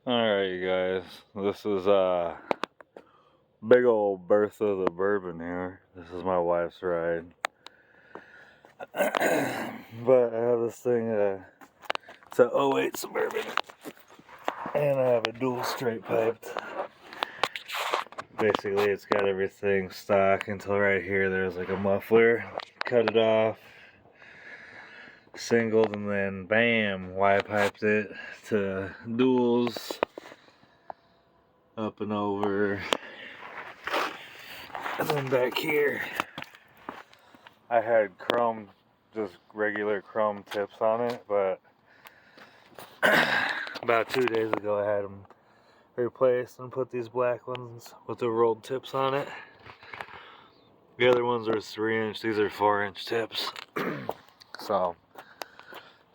Alright, you guys. This is big old Bertha the Bourbon here. This is my wife's ride. But I have this thing, it's a '08 Suburban. And I have a dual straight piped. Basically, it's got everything stock until right here there's like a muffler. Cut it off, singled, and then bam, Y piped it to duals, up and over. And then back here, I had chrome, just regular chrome tips on it, but about 2 days ago I had them replaced and put these black ones with the rolled tips on it. The other ones are 3-inch, these are 4-inch tips. So,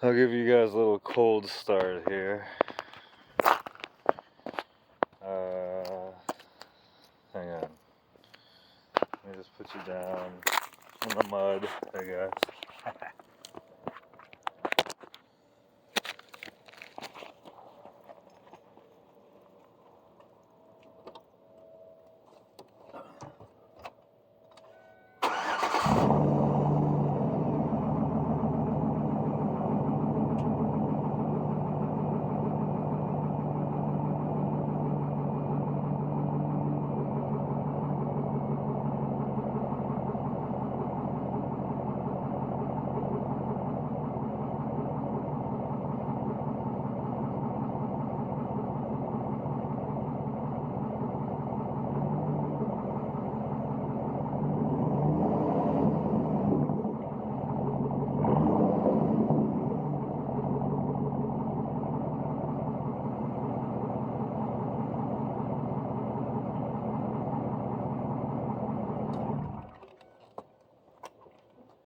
I'll give you guys a little cold start here. Hang on. Let me just put you down in the mud, I guess.